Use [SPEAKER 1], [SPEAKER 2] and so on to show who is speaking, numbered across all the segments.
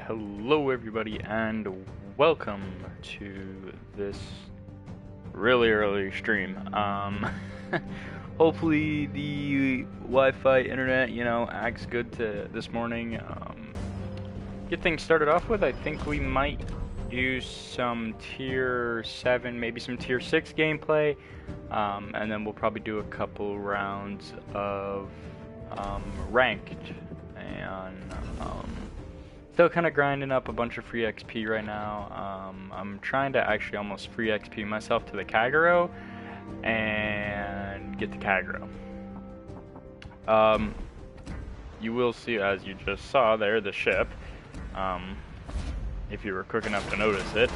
[SPEAKER 1] Hello everybody and welcome to this really early stream. Hopefully the Wi-Fi internet, acts good to this morning. Get things started off with, I think we might do some tier 7, maybe some tier 6 gameplay, and then we'll probably do a couple rounds of ranked, and still kind of grinding up a bunch of free XP right now. I'm trying to actually almost free XP myself to the Kagero and get the Kagero. You will see, as you just saw there, the ship. If you were quick enough to notice it.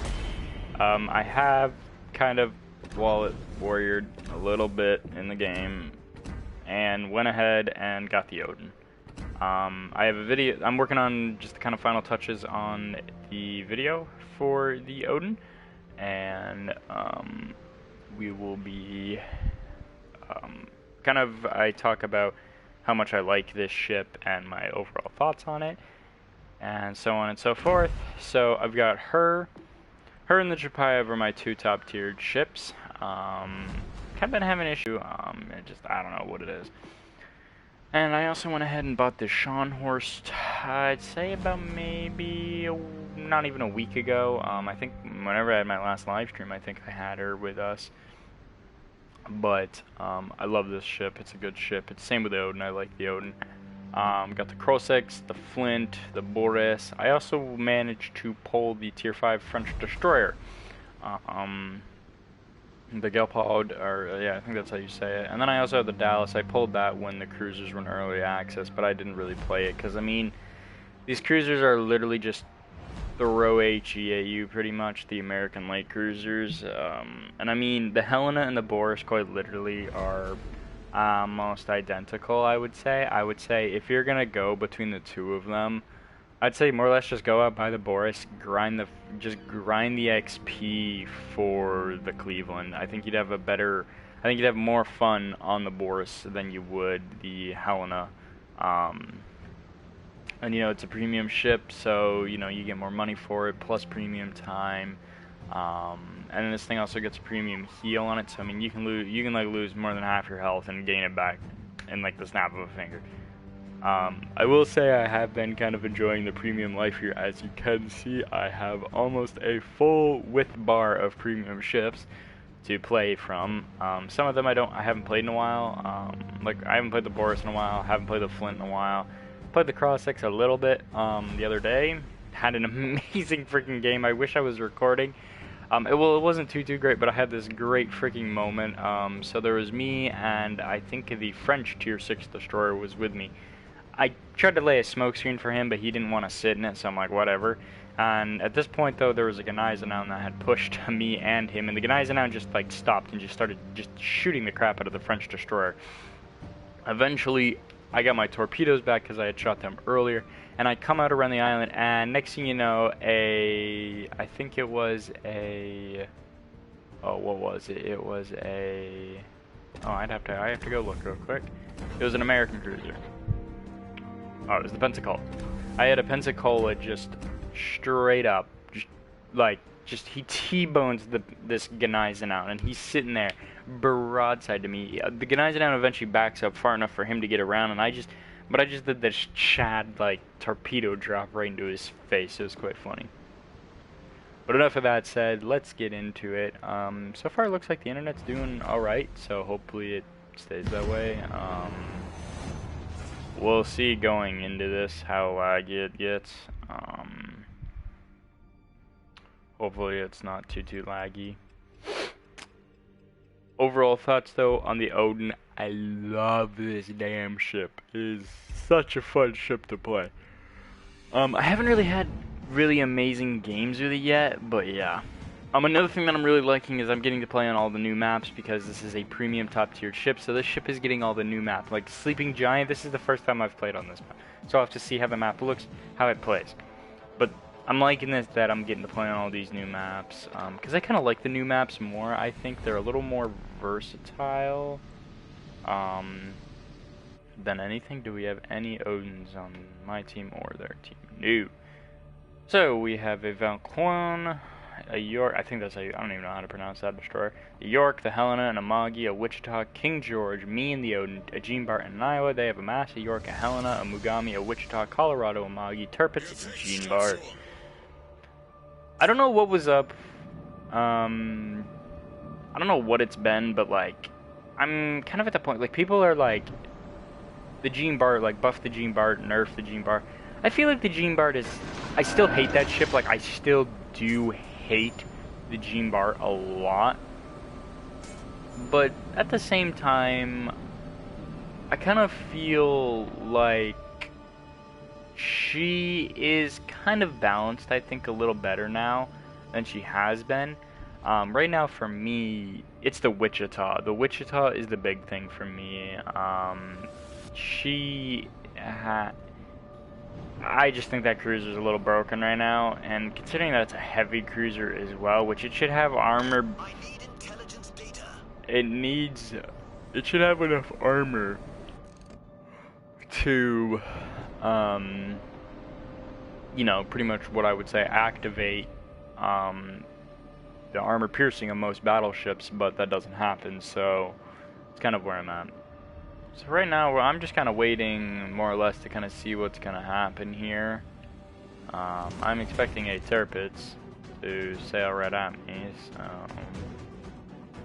[SPEAKER 1] I have kind of wallet warriored a little bit in the game and went ahead and got the Odin. I have a video. I'm working on just the kind of final touches on the video for the Odin, and we will be I talk about how much I like this ship and my overall thoughts on it, and so on and so forth. So I've got her and the Chapayev are my two top tiered ships. Kind of been having an issue. I don't know what it is. And I also went ahead and bought the Scharnhorst, I'd say about maybe not even a week ago. I think whenever I had my last live stream, I think I had her with us. But I love this ship. It's a good ship. It's the same with the Odin. I like the Odin. Got the Crossix, the Flint, the Boris. I also managed to pull the tier 5 French destroyer. The Gelpod, or yeah, I think that's how you say it. And then I also have the Dallas. I pulled that when the cruisers were in early access, but I didn't really play it because, I mean, these cruisers are literally just throw HE at you, pretty much, the American light cruisers. And I mean, the Helena and the Boris quite literally are almost identical, I would say. I would say if you're gonna go between the two of them, I'd say more or less just go out by the Boris, grind the XP for the Cleveland. I think you'd have more fun on the Boris than you would the Helena. And it's a premium ship, so you get more money for it, plus premium time. And then this thing also gets a premium heal on it, so I mean you can lose more than half your health and gain it back in like the snap of a finger. I will say I have been kind of enjoying the premium life here. As you can see, I have almost a full width bar of premium ships to play from. Some of them I haven't played in a while. Like I haven't played the Boris in a while, haven't played the Flint in a while. Played the Crossix a little bit the other day. Had an amazing freaking game. I wish I was recording. It wasn't too great, but I had this great freaking moment. So there was me, and I think the French tier 6 destroyer was with me. I tried to lay a smoke screen for him, but he didn't want to sit in it, so I'm like, whatever. And at this point, though, there was a Gneisenau that had pushed me and him, and the Gneisenau just, like, stopped and just started just shooting the crap out of the French destroyer. Eventually, I got my torpedoes back because I had shot them earlier, and I come out around the island, and next thing you know, I think it was a... Oh, what was it? It was a... Oh, I have to go look real quick. It was an American cruiser. Oh, it was the Pensacola. I had a Pensacola just straight up, he T-bones this Gneisenau, and he's sitting there broadside to me. The Gneisenau eventually backs up far enough for him to get around, and I just did this Chad torpedo drop right into his face. It was quite funny. But enough of that said, let's get into it. So far it looks like the internet's doing alright, so hopefully it stays that way. We'll see going into this how laggy it gets. Hopefully it's not too laggy. Overall thoughts though on the Odin, I love this damn ship. It is such a fun ship to play. I haven't really had really amazing games with it yet, but yeah. Another thing that I'm really liking is I'm getting to play on all the new maps because this is a premium top tiered ship, so this ship is getting all the new maps. Like Sleeping Giant, this is the first time I've played on this map, so I'll have to see how the map looks, how it plays. But I'm liking this, that I'm getting to play on all these new maps, because I kind of like the new maps more. I think they're a little more versatile than anything. Do we have any Odins on my team or their team? No. So we have a Valquon, a York, I think that's how I don't even know how to pronounce that destroyer. A York, the Helena, and a Magi, a Wichita, King George, me and the Odin, a Gene Barton in Iowa. They have a Mass, a York, a Helena, a Mugami, a Wichita, Colorado, a Magi, Tirpitz, a Gene Bart. I don't know what was up. I don't know what it's been, but like, I'm kind of at the point, like, people are like, the Gene Bart, like, buff the Gene Bart, nerf the Gene Bart. I feel like the Gene Bart is, I still hate that ship, like, I still do hate the Gene Bart a lot. But at the same time, I kind of feel like she is kind of balanced, I think, a little better now than she has been. Right now, for me, it's the Wichita. The Wichita is the big thing for me. I just think that cruiser is a little broken right now, and considering that it's a heavy cruiser as well, which it should have armor. It should have enough armor to, you know, pretty much what I would say activate, the armor piercing of most battleships, but that doesn't happen, so it's kind of where I'm at. So right now, I'm just kind of waiting, more or less, to kind of see what's going to happen here. I'm expecting a Tirpitz to sail right at me, so,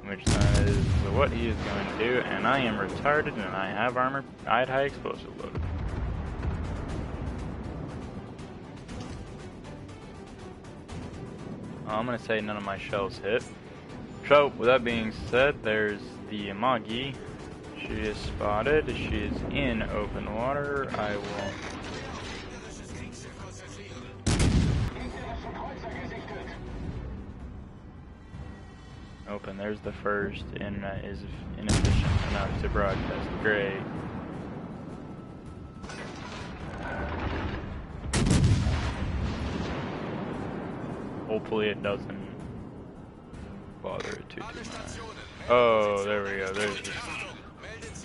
[SPEAKER 1] which that is what he is going to do, and I am retarded, and I have armor, I had high explosive loaded. I'm going to say none of my shells hit. So, with that being said, there's the Amagi. She is spotted. She is in open water. I will... Open. There's the first. Internet is inefficient enough to broadcast. Great. Hopefully it doesn't bother it too much. Oh, there we go.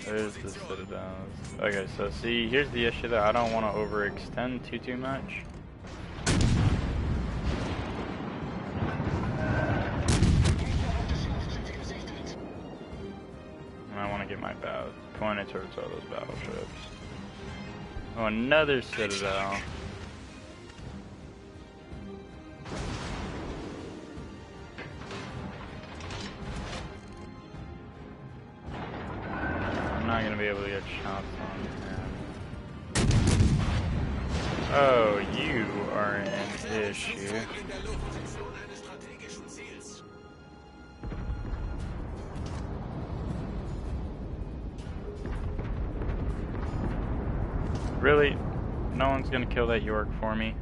[SPEAKER 1] There's the citadels. Okay, so see, here's the issue that I don't want to overextend too much. And I want to get my bow pointed towards all those battleships. Oh, another citadel. I'm not gonna be able to get shots on him. Oh, you are an issue. Really? No one's gonna kill that York for me?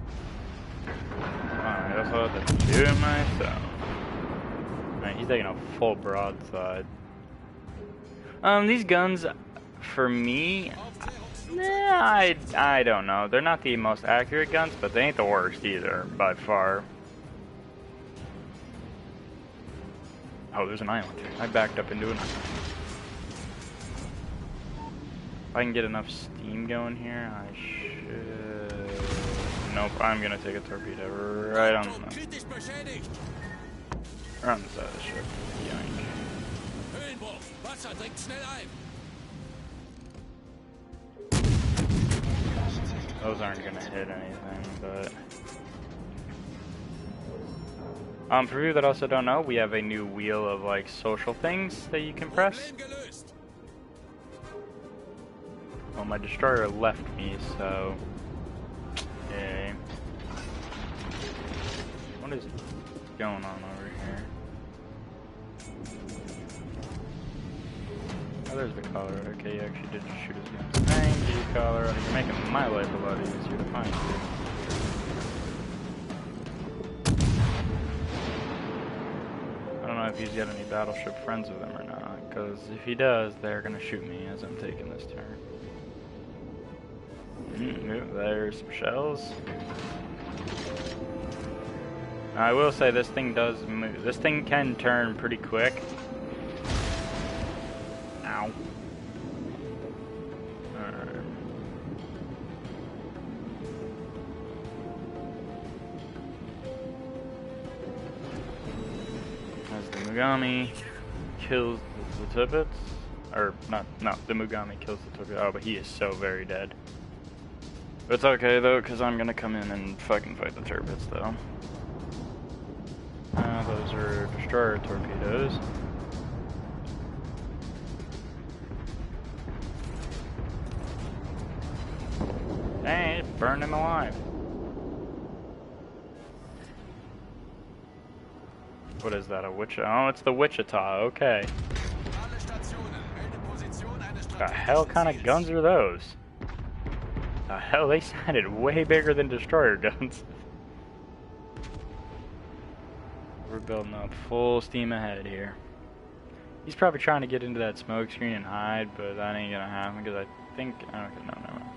[SPEAKER 1] Alright, I also have to shoot him myself. Alright, he's taking a full broadside. These guns, for me, I don't know. They're not the most accurate guns, but they ain't the worst either, by far. Oh, there's an island here. I backed up into an island. If I can get enough steam going here, I should... Nope, I'm gonna take a torpedo right on the side of the ship. Yoink. Those aren't gonna hit anything, but... for people that also don't know, we have a new wheel of, like, social things that you can press. Well, my destroyer left me, so... Yay. What is going on over here? Oh, there's the Colorado. Okay, you actually did shoot his guns. Thank you, Colorado. You're making my life a lot easier to find you. I don't know if he's got any battleship friends with him or not, because if he does, they're going to shoot me as I'm taking this turn. There's some shells. I will say this thing does move. This thing can turn pretty quick. Ow. Alright. The Mugami kills the Tibbets. Or, not, no, the Mugami kills the Tibbets. Oh, but he is so very dead. But it's okay, though, because I'm gonna come in and fucking fight the Turbits, though. Those are destroyer torpedoes. Dang, it burned him alive. What is that, a Wichita? Oh, it's the Wichita, okay. The hell kind of guns are those? The hell, they sounded way bigger than destroyer guns. We're building up full steam ahead here. He's probably trying to get into that smoke screen and hide, but that ain't gonna happen because I think... Okay, no, never mind.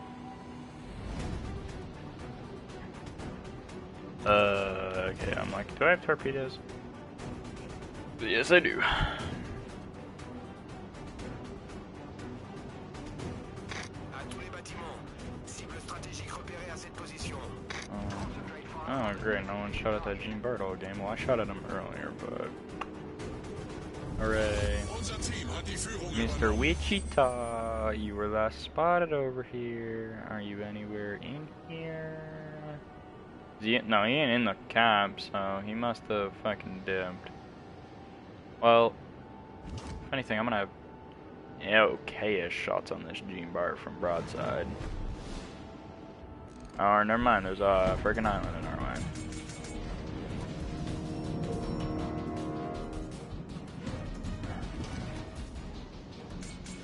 [SPEAKER 1] Okay, I'm like, do I have torpedoes? Yes, I do. Oh, great, no one shot at that Gene Bird all game. Well, I shot at him earlier, but... Hooray. Mr. Wichita, you were last spotted over here. Are you anywhere in here? No, he ain't in the cab, so he must have fucking dipped. Well, if anything, I'm gonna have okay-ish shots on this Gene Bart from broadside. Oh, never mind, there's a friggin' island in our way.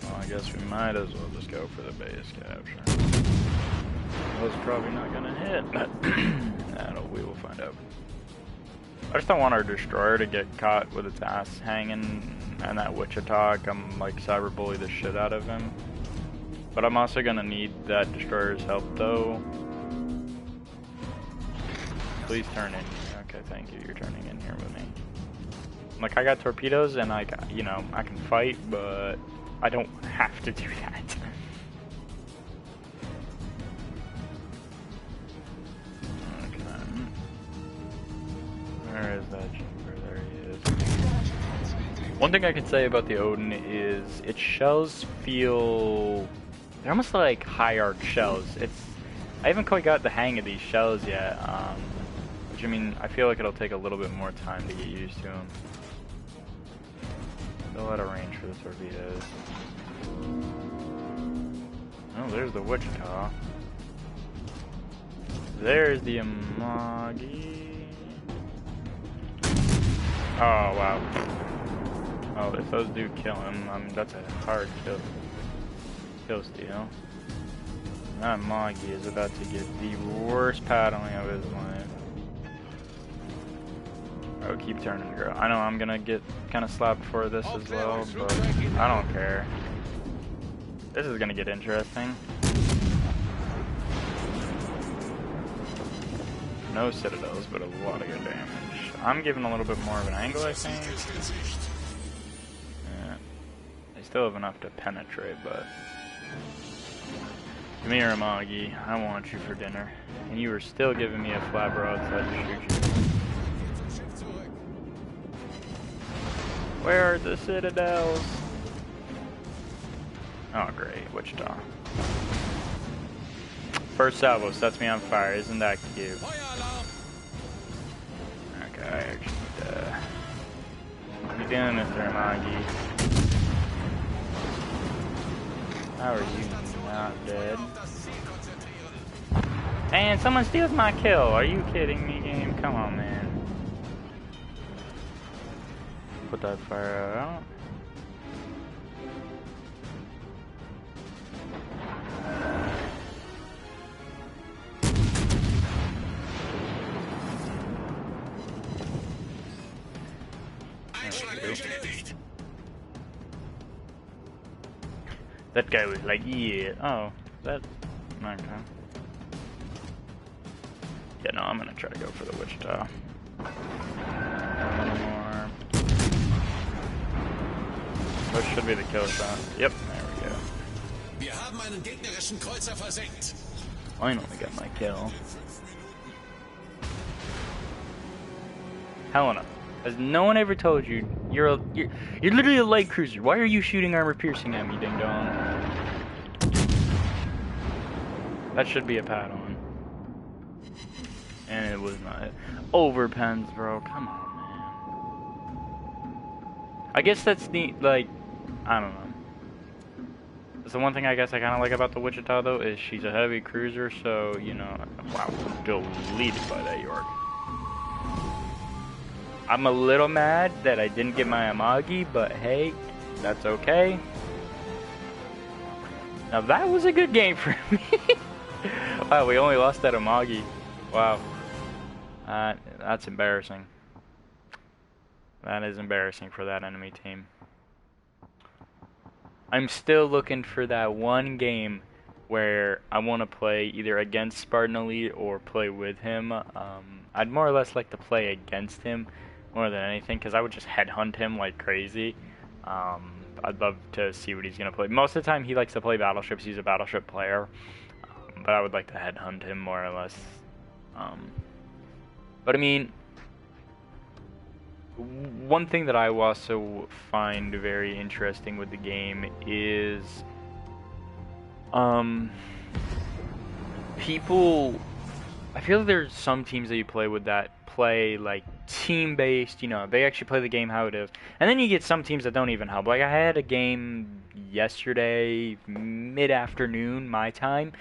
[SPEAKER 1] Well, I guess we might as well just go for the base capture. Well, it's probably not gonna hit, but we will find out. I just don't want our destroyer to get caught with its ass hanging and that Wichita come like cyberbully the shit out of him. But I'm also gonna need that destroyer's help though. Please turn in here. Okay, thank you. You're turning in here with me. Like, I got torpedoes and like, you know, I can fight, but I don't have to do that. Where is that chamber? There he is. One thing I can say about the Odin is its shells feel... They're almost like high arc shells. I haven't quite got the hang of these shells yet. Which, I mean, I feel like it'll take a little bit more time to get used to them. Still out of range for the torpedoes. Oh, there's the Wichita. There's the Amagi. Oh, wow. Oh, if those do kill him, I mean, that's a hard kill steal. That Amagi is about to get the worst paddling of his life. Oh, keep turning, girl. I know I'm gonna get kind of slapped for this as well, but I don't care. This is gonna get interesting. No citadels, but a lot of good damage. I'm giving a little bit more of an angle, I think. Yeah. They still have enough to penetrate, but... Come here, Amagi. I want you for dinner. And you were still giving me a flat broadside to shoot you. Where are the citadels? Oh, great. Wichita. First salvo sets me on fire. Isn't that cute? Okay, I actually need to... What are you doing, Mr. Amagi? How are you not dead? And someone steals my kill. Are you kidding me, game? Come on, man. Put that fire out. That guy was like, yeah. Oh, that. Okay. Yeah, no, I'm gonna try to go for the Wichita. One more. That should be the kill shot. Yep, there we go.
[SPEAKER 2] Wir haben einen gegnerischen Kreuzer versenkt.
[SPEAKER 1] Finally got my kill. Helena. Has no one ever told you you're literally a light cruiser? Why are you shooting armor piercing at me, ding dong? That should be a pad on. And it was not. Overpens, bro. Come on, man. I guess that's the, like, I don't know. That's the one thing I guess I kind of like about the Wichita, though, is she's a heavy cruiser, so, you know, wow, deleted by that York. I'm a little mad that I didn't get my Amagi, but hey, that's okay. Now that was a good game for me. Wow, we only lost that Amagi. Wow. That's embarrassing. That is embarrassing for that enemy team. I'm still looking for that one game where I want to play either against Spartan Elite or play with him. I'd more or less like to play against him more than anything, because I would just headhunt him like crazy. I'd love to see what he's going to play. Most of the time he likes to play battleships. He's a battleship player. But I would like to headhunt him more or less. But I mean, one thing that I also find very interesting with the game is people, I feel like there's some teams that you play with that play like team-based, you know, they actually play the game how it is. And then you get some teams that don't even help. Like I had a game yesterday, mid-afternoon, my time,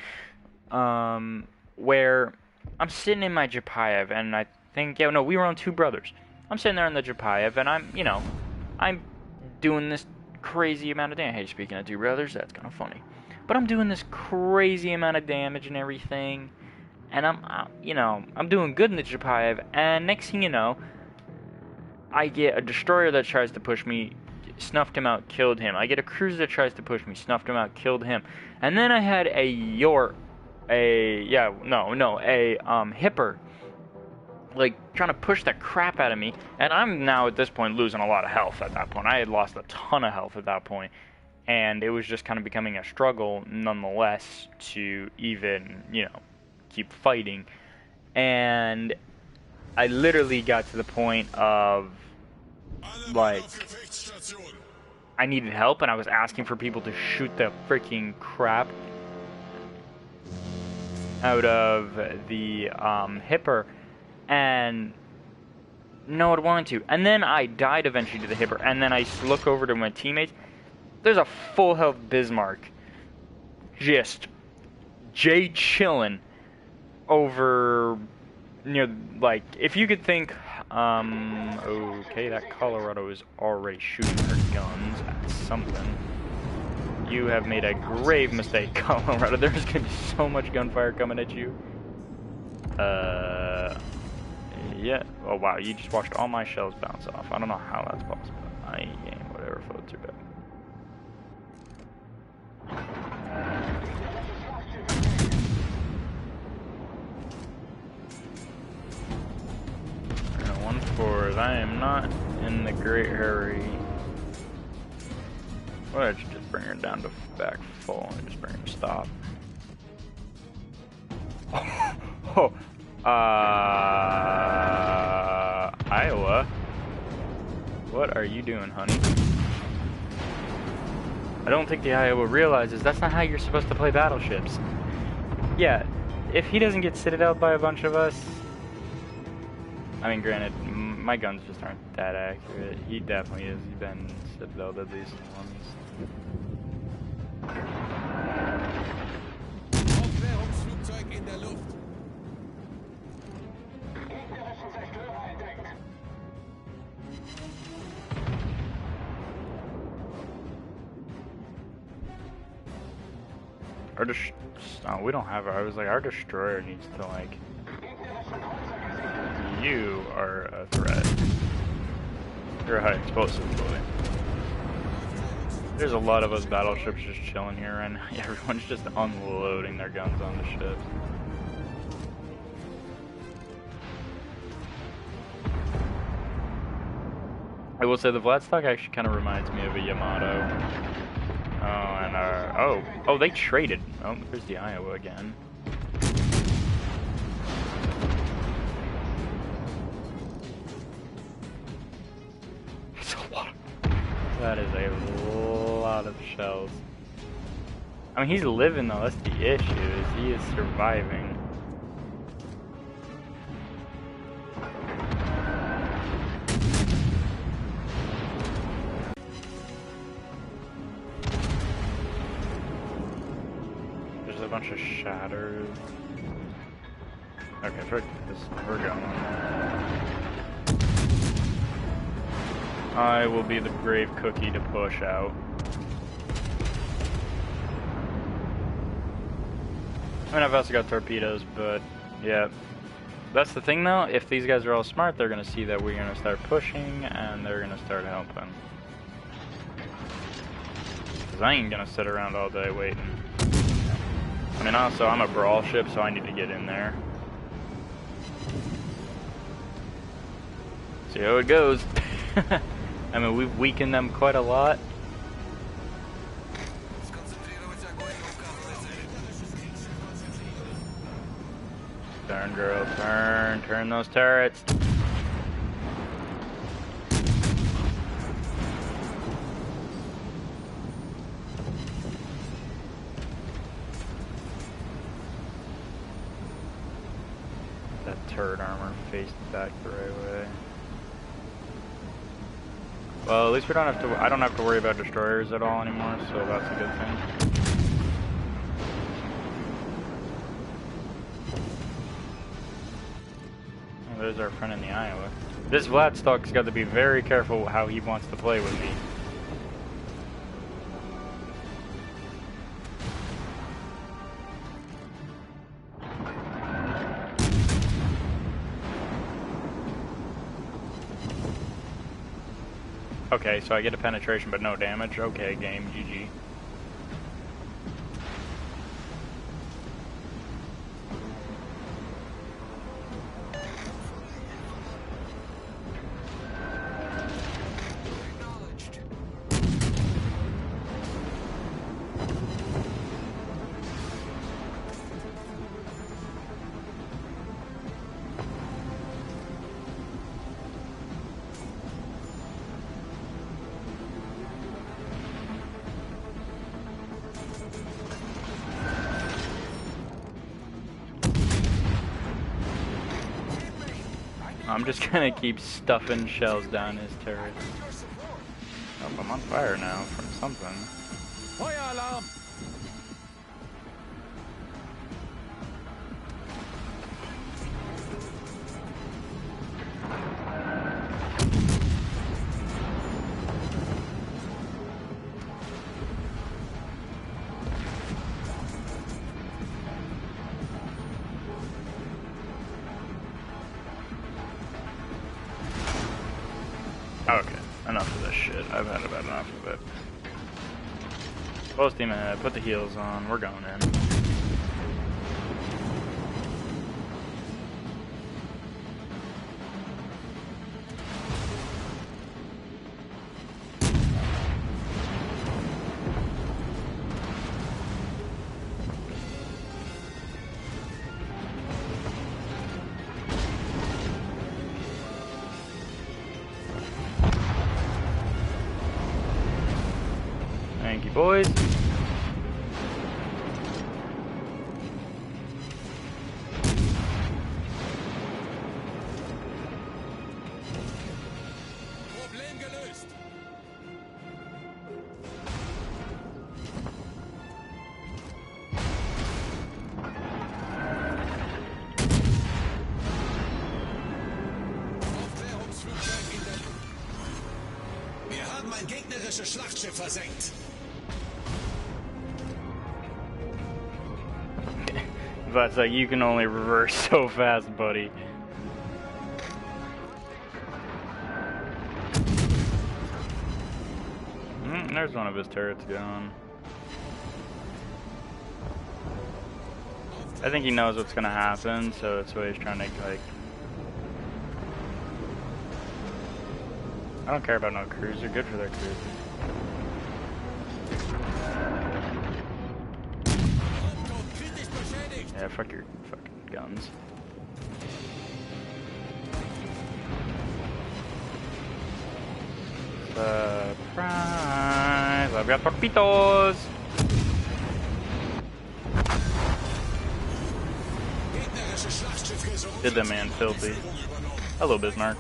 [SPEAKER 1] where I'm sitting in my Japayev, and I think, yeah, no, we were on Two Brothers. I'm sitting there in the Japayev, and I'm, you know, I'm doing this crazy amount of damage. Hey, speaking of Two Brothers, that's kind of funny. But I'm doing this crazy amount of damage and everything, and I'm, you know, I'm doing good in the Japayev, and next thing you know, I get a destroyer that tries to push me, snuffed him out, killed him. I get a cruiser that tries to push me, snuffed him out, killed him. And then I had a Hipper, like, trying to push the crap out of me, and I'm now at this point losing a lot of health at that point. I had lost a ton of health at that point, and it was just kind of becoming a struggle nonetheless to even, you know, keep fighting. And I literally got to the point of, like, I needed help, and I was asking for people to shoot the freaking crap out of the Hipper, and no one wanted to. And then I died eventually to the Hipper, and then I look over to my teammates. There's a full health Bismarck, just Jay chilling over, you know, like, if you could think, okay, that Colorado is already shooting her guns at something. You have made a grave mistake, Colorado. There's gonna be so much gunfire coming at you. Yeah. Oh wow, you just watched all my shells bounce off. I don't know how that's possible. I ain't game, whatever, floats your boat. One forward. I am not in the great hurry. Why don't you just bring her down to back full and just bring her to stop? Oh, Iowa. What are you doing, honey? I don't think the Iowa realizes that's not how you're supposed to play battleships. Yeah, if he doesn't get citadeled by a bunch of us, I mean, granted, my guns just aren't that accurate. He definitely has been citadeled at least once.
[SPEAKER 2] Aufklärungsflugzeug in der Luft.
[SPEAKER 1] Oh, we don't have it. I was like, our destroyer needs to, like, you are a threat. You're a high explosive boy. There's a lot of us battleships just chilling here, and everyone's just unloading their guns on the ships. I will say the Vladstock actually kind of reminds me of a Yamato. Oh, and oh, they traded. Oh, there's the Iowa again. That is a lot of shells. I mean, he's living though, that's the issue, is he is surviving. There's a bunch of shatters. Okay, frick this, we're going. I will be the brave cookie to push out. I mean, I've also got torpedoes, but yeah. That's the thing though, if these guys are all smart, they're gonna see that we're gonna start pushing and they're gonna start helping. Cause I ain't gonna sit around all day waiting. I mean, also, I'm a brawl ship, so I need to get in there. See how it goes. I mean, we've weakened them quite a lot. Turn, girl, turn. Turn those turrets. That turret armor faced back the right way. Well, at least we don't have to. I don't have to worry about destroyers at all anymore, so that's a good thing. Oh, there's our friend in the Iowa. This Vladstock's got to be very careful how he wants to play with me. Okay, so I get a penetration but no damage. Okay, game, GG. I'm just gonna keep stuffing shells down his turret. Oh, I'm on fire now from something.
[SPEAKER 2] Feuer alarm!
[SPEAKER 1] Okay, enough of this shit. I've had about enough of it. Full steam ahead, put the heels on, we're going in. Thank you, boys.
[SPEAKER 2] Problem gelöst. Aufklärungsflugzeug in der Luft. Wir haben ein gegnerisches Schlachtschiff versenkt.
[SPEAKER 1] But it's like you can only reverse so fast, buddy. There's one of his turrets gone. I think he knows what's gonna happen, so that's why he's trying to like. I don't care about no cruiser. Good for their cruiser. Yeah, fuck your fucking guns. Surprise! I've got torpedoes!
[SPEAKER 2] Gegnerische Schlachtschiff gesunken.
[SPEAKER 1] Did that man filthy. Hello, Bismarck.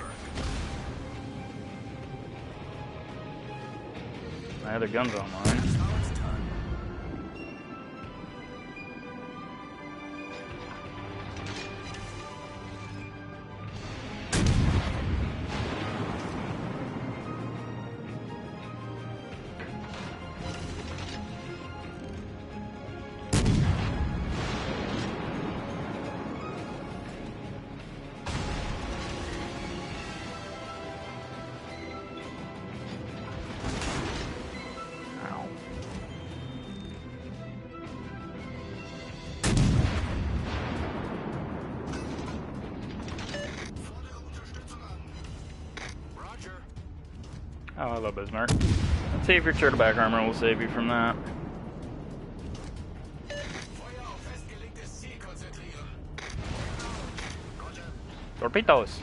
[SPEAKER 1] My other gun's online. Oh, hello, Bismarck. Let's see if your turtleback armor will save you from that. Torpedoes!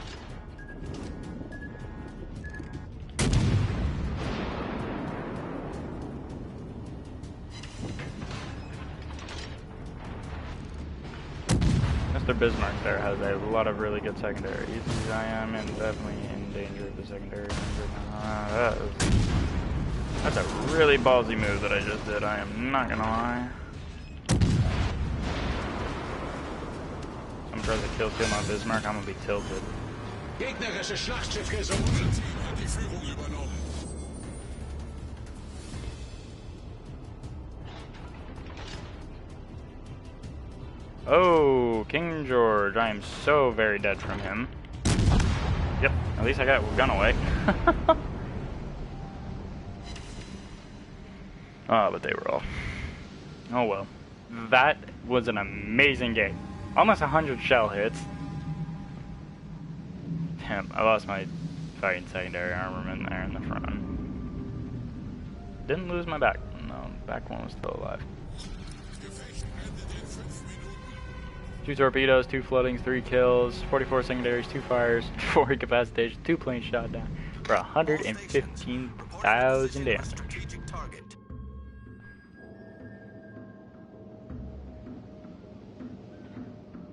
[SPEAKER 1] Mr. Bismarck there has a lot of really good secondaries. I am definitely in danger of the secondary. That's a really ballsy move that I just did, I am not gonna lie. I'm trying to kill my Bismarck, I'm gonna be tilted.
[SPEAKER 2] Gegnerische Schlachtschiff gesunken. Hat die Führung übernommen.
[SPEAKER 1] Oh, King George, I am so very dead from him. Yep, at least I got gun away. Oh, but they were all. Oh well. That was an amazing game. Almost 100 shell hits. Damn, I lost my fighting secondary armament there in the front. Didn't lose my back. No, back one was still alive. 2 torpedoes, 2 floodings, 3 kills, 44 secondaries, 2 fires, 4 incapacitations, 2 planes shot down for 115,000 damage.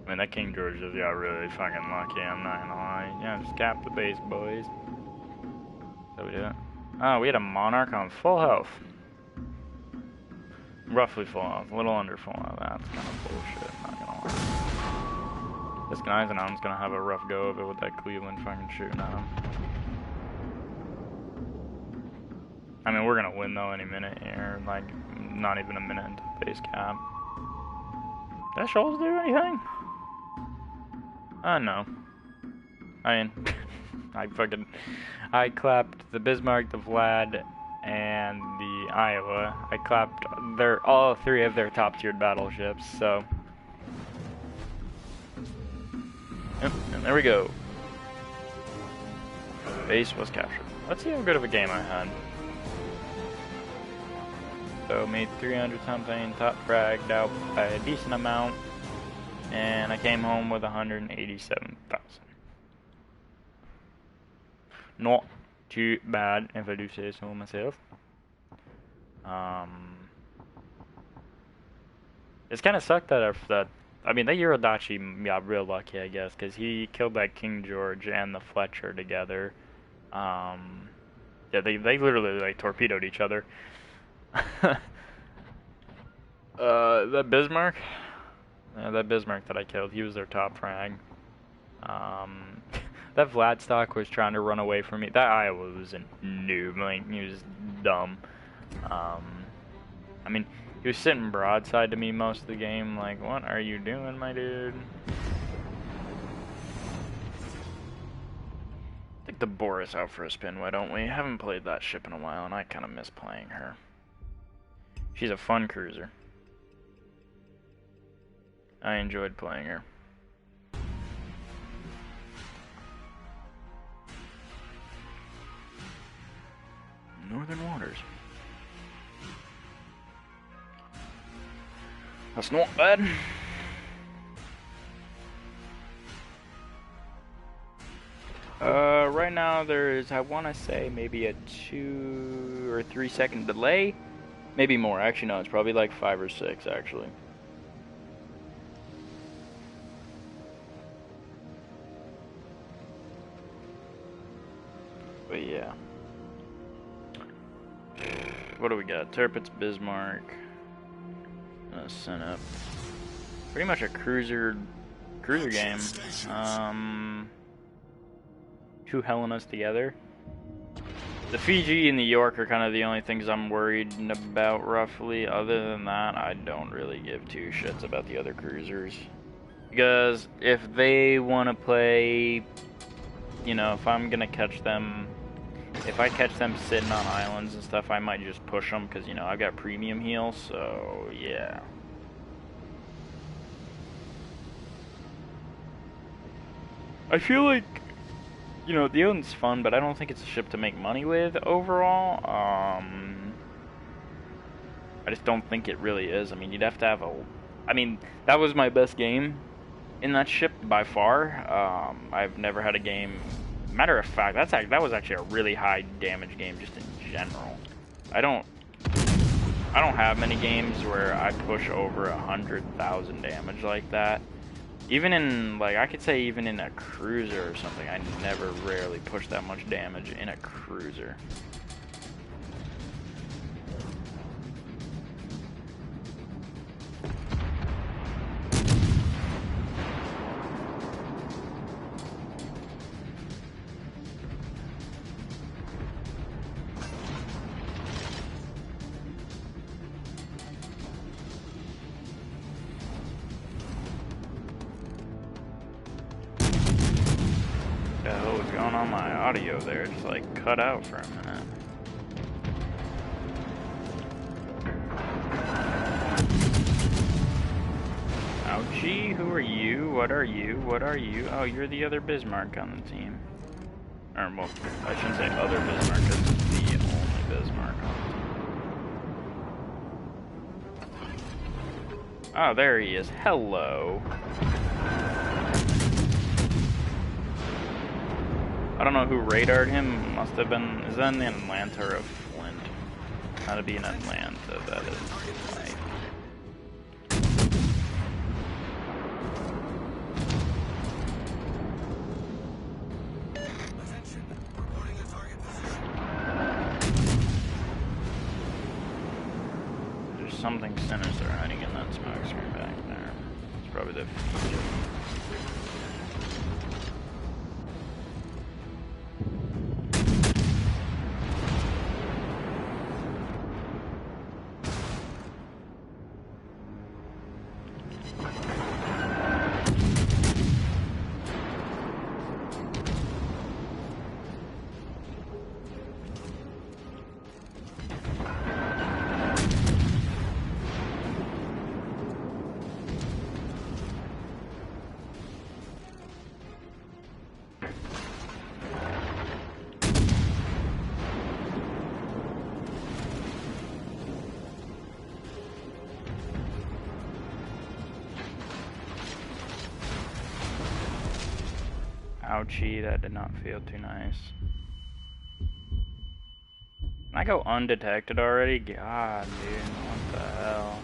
[SPEAKER 1] I mean, that King George just got really fucking lucky, I'm not gonna lie. Yeah, just cap the base, boys. So we did it. Oh, we had a Monarch on full health. Roughly full health, a little under full health. That's kind of bullshit, not gonna lie. This guy's gonna have a rough go of it with that Cleveland fucking shooting at him. I mean, we're gonna win though any minute here, like, not even a minute into the base cap. Did that Shoals do anything? No. I mean, I clapped the Bismarck, the Vlad, and the Iowa. I clapped all 3 of their top-tiered battleships, so. Yep, and there we go. The base was captured. Let's see how good of a game I had. So, made 300 something, top fragged out by a decent amount, and I came home with 187,000. Not too bad, if I do say so myself. It's kind of sucked that I mean, that Uridachi got real lucky, I guess, because he killed that King George and the Fletcher together. Yeah, they literally like torpedoed each other. That Bismarck? Yeah, that Bismarck that I killed, he was their top frag. That Vladstock was trying to run away from me. That Iowa was a noob, like, he was dumb. I mean, he was sitting broadside to me most of the game, like, what are you doing, my dude? Take the Boris out for a spin, why don't we? Haven't played that ship in a while, and I kind of miss playing her. She's a fun cruiser. I enjoyed playing her. Northern Waters. That's not bad. Right right now there is, I want to say, maybe a 2 or 3 second delay. Maybe more. Actually, no, it's probably like 5 or 6, actually. But yeah. What do we got? Tirpitz, Bismarck. Sent up. Pretty much a cruiser game. 2 Helenas together. The Fiji and the York are kind of the only things I'm worried about, roughly. Other than that, I don't really give 2 shits about the other cruisers. Because if they want to play, you know, if I'm going to catch them, if I catch them sitting on islands and stuff, I might just push them, because, you know, I've got premium heal, so, yeah. I feel like, you know, the Odin's fun, but I don't think it's a ship to make money with overall. I just don't think it really is. I mean, you'd have to have a... I mean, that was my best game in that ship by far. I've never had a game... Matter of fact, that was actually a really high damage game just in general. I don't have many games where I push over 100,000 damage like that. Even in, like, I could say even in a cruiser or something, I never rarely push that much damage in a cruiser. Audio there just like cut out for a minute. Ouchie, who are you? What are you? What are you? Oh, you're the other Bismarck on the team. Or, well, I shouldn't say other Bismarck, because it's the only Bismarck on the team. Oh, there he is. Hello. I don't know who radared him. Must have been... Is that in Atlanta or a Flint? Gotta be in Atlanta, that is right. There's something sinister hiding in that smoke screen back there. It's probably the Fiji. Ouchie, that did not feel too nice. Can I go undetected already? God, dude, what the hell?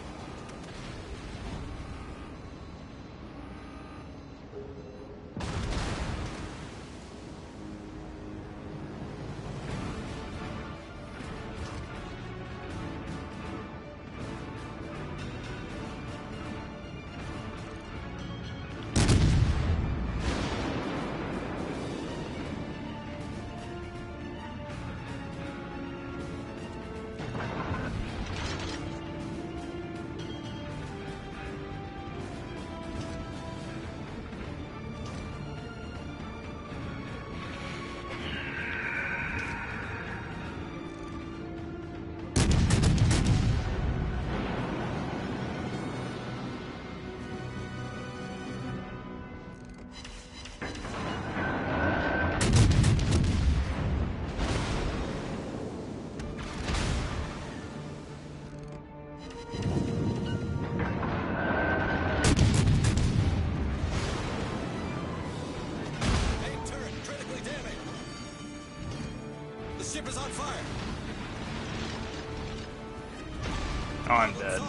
[SPEAKER 1] Oh, I'm dead.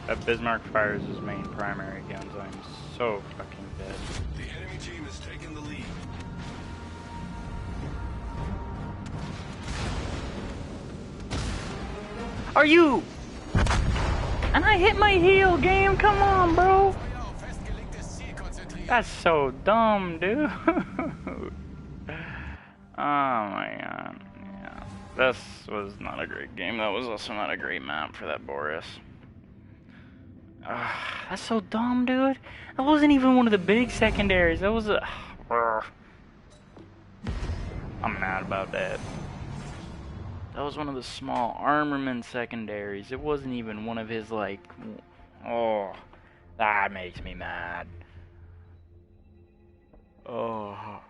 [SPEAKER 1] That Bismarck fires his main primary guns. I'm so fucking dead.
[SPEAKER 2] The enemy team has taken the lead.
[SPEAKER 1] Are you? And I hit my heel, game. Come on, bro. That's so dumb, dude. Oh my god. Yeah. This was not a great game. That was also not a great map for that Boris. That's so dumb, dude. That wasn't even one of the big secondaries. That was a... I'm mad about that. That was one of the small armament secondaries. It wasn't even one of his, like... Oh, that makes me mad. Oh,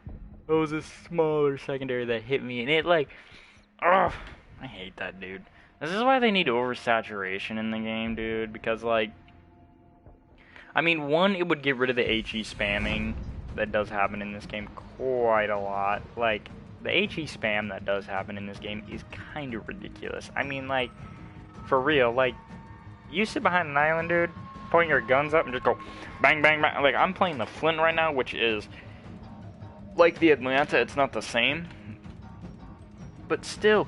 [SPEAKER 1] it was a smaller secondary that hit me, and it, like... Oh, I hate that, dude. This is why they need oversaturation in the game, dude, because, like... I mean, one, it would get rid of the HE spamming that does happen in this game quite a lot. Like, the HE spam that does happen in this game is kind of ridiculous. I mean, like, for real, like, you sit behind an island, dude, point your guns up and just go bang, bang, bang. Like, I'm playing the Flint right now, which is like the Atlanta. It's not the same, but still,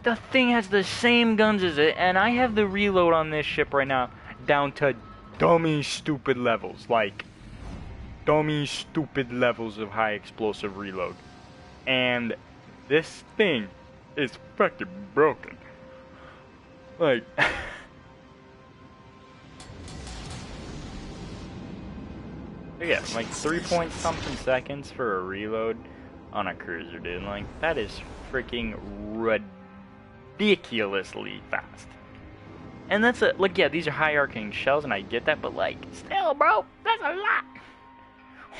[SPEAKER 1] the thing has the same guns as it, and I have the reload on this ship right now down to dummy stupid levels, like dummy stupid levels of high explosive reload, and this thing is fucking broken. Like, yeah, like 3 point something seconds for a reload on a cruiser, dude. Like, that is freaking ridiculously fast. And that's a, like, yeah, these are high arcing shells, and I get that, but, like, still, bro, that's a lot.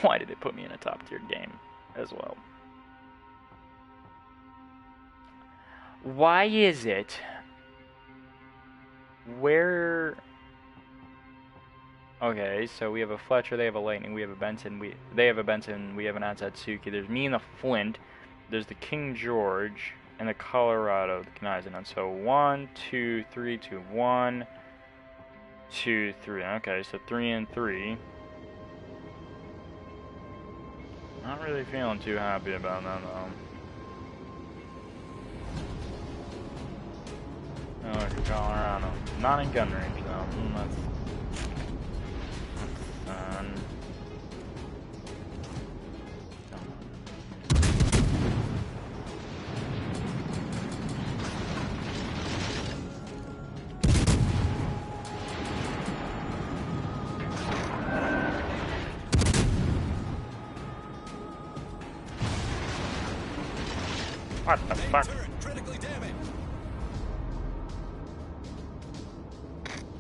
[SPEAKER 1] Why did it put me in a top tier game as well? Why is it where... Okay, so we have a Fletcher, they have a Lightning, we have a Benson, they have a Benson, we have an Atsatsuki, there's me and the Flint, there's the King George, and the Colorado, the Knizen. So 1, 2, 3, 2, 1, 2, 3. Okay, so 3 and 3. Not really feeling too happy about that though. Oh, look at Colorado. Not in gun range though. That's fun. What the fuck?
[SPEAKER 2] Critically damaged.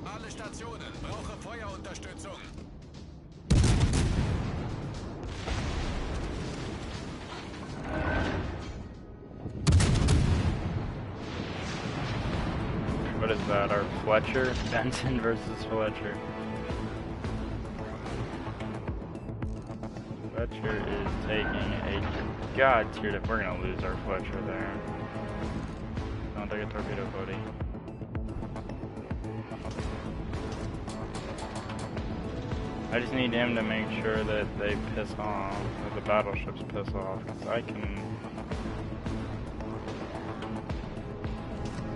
[SPEAKER 2] Alle Stationen, brauche Feuerunterstützung.
[SPEAKER 1] What is that? Our Fletcher? Benson versus Fletcher. Fletcher is taking a god tier to... We're gonna lose our Fletcher there. Don't take a torpedo, buddy. I just need him to make sure that they piss off, that the battleships piss off, because I can...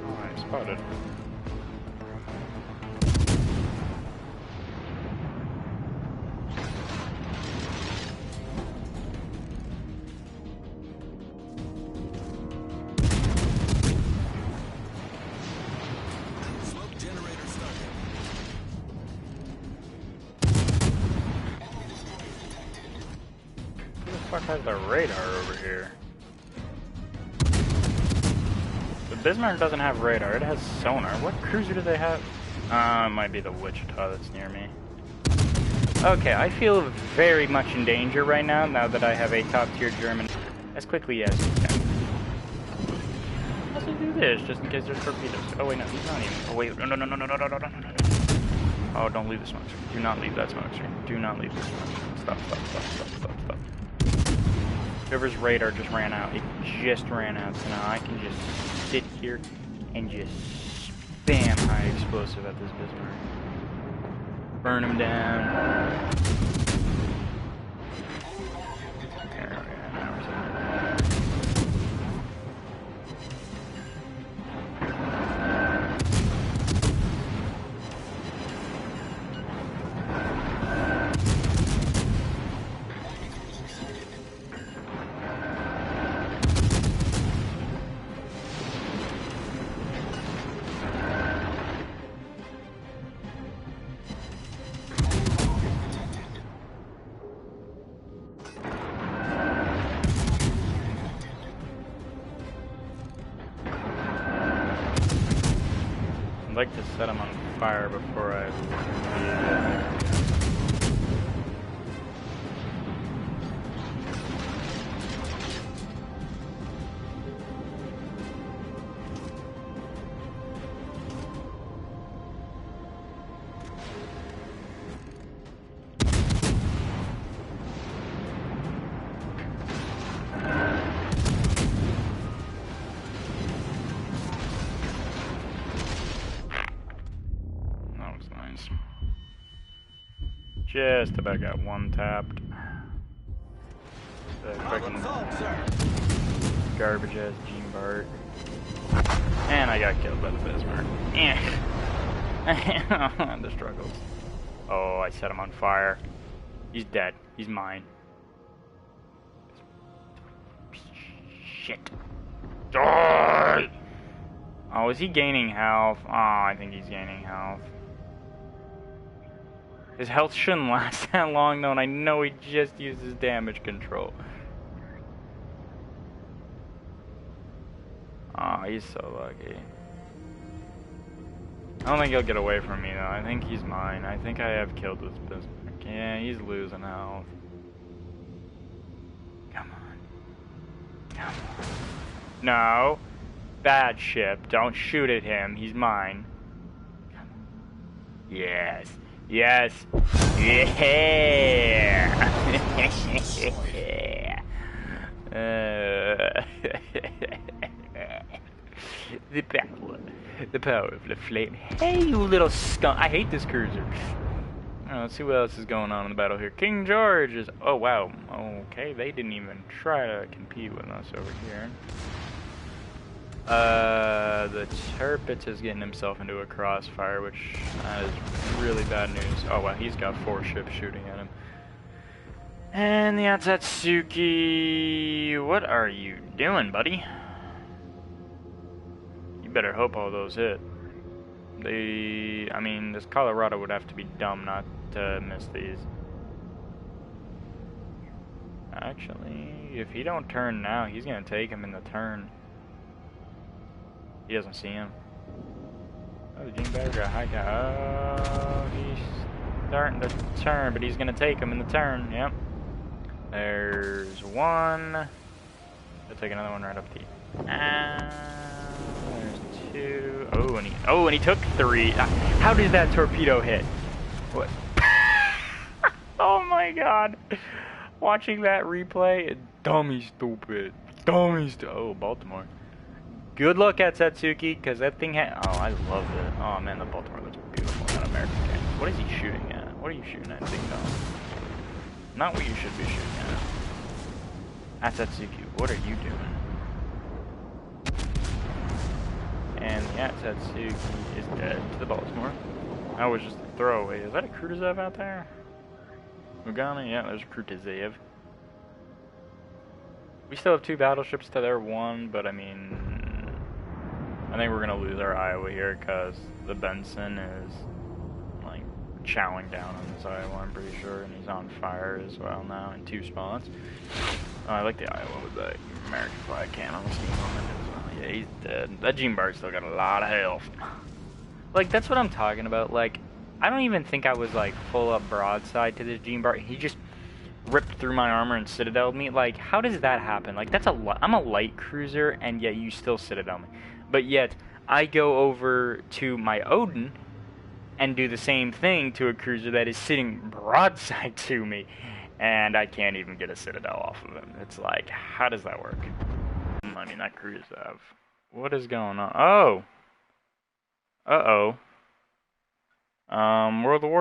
[SPEAKER 1] Oh, I spotted. Fuck has the radar over here? The Bismarck doesn't have radar, it has sonar. What cruiser do they have? It might be the Wichita that's near me. Okay, I feel very much in danger right now, now that I have a top tier German as quickly as you can. Let's do this, just in case there's torpedoes. Oh wait, no, he's not even. Oh wait, no. Oh, don't leave the smoke screen. Do not leave that smoke screen. Do not leave the smoke screen. Stop. River's radar just ran out. It just ran out, so now I can just sit here and just spam high explosive at this Bismarck. Burn him down. There we go, now we're I'd like to set him on fire before I leave. Just about got one tapped. Garbage ass Gene Bart. And I got killed by the Bismarck. The struggles. Oh, I set him on fire. He's dead. He's mine. Shit. Die! Oh, is he gaining health? Oh, I think he's gaining health. His health shouldn't last that long though, and I know he just uses damage control. Oh, he's so lucky. I don't think he'll get away from me though. I think he's mine. I think I have killed this Bismarck. Yeah, he's losing health. Come on. Come on. No. Bad ship. Don't shoot at him. He's mine. Come on. Yes. Yes. Yeah. The power of the flame. Hey, you little skunk! I hate this cruiser. Let's see what else is going on in the battle here. King George is. Oh wow. Okay, they didn't even try to compete with us over here. The Tirpitz is getting himself into a crossfire, which is really bad news. Oh wow, he's got 4 ships shooting at him. And the Atsatsuki, what are you doing, buddy? You better hope all those hit. I mean, this Colorado would have to be dumb not to miss these. Actually, if he don't turn now, he's gonna take him in the turn. He doesn't see him. Oh, the Gene Bear got high guy. Oh, he's starting to turn, but he's gonna take him in the turn. Yep. There's one. I'll take another one right up the. There's 2. Oh, and he took 3. How did that torpedo hit? What? Oh my God! Watching that replay, dummy stupid. Oh, Baltimore. Good luck at Satsuki, because that thing had. Oh, I love it. Oh man, the Baltimore looks beautiful. That American tank. What is he shooting at? What are you shooting at, Big Dog? Not what you should be shooting at. Atsatsuki, what are you doing? And the Atsatsuki is dead to the Baltimore. That was just a throwaway. Is that a Krutozev out there? Mugana? Yeah, there's a Krutozev. We still have 2 battleships to their 1, but I mean, I think we're gonna lose our Iowa here because the Benson is like chowing down on this Iowa, I'm pretty sure, and he's on fire as well now in 2 spots. Oh, I like the Iowa with the American flag cannon on it as well. Yeah, he's dead. That Gene Bart's still got a lot of health. Like, that's what I'm talking about. Like, I don't even think I was like full up broadside to this Gene Bart. He just ripped through my armor and citadeled me. Like, how does that happen? Like, I'm a light cruiser, and yet you still citadel me. But yet, I go over to my Odin and do the same thing to a cruiser that is sitting broadside to me. and I can't even get a citadel off of him. It's like, how does that work? I mean, that cruise have. What is going on? Oh! Uh-oh. World of War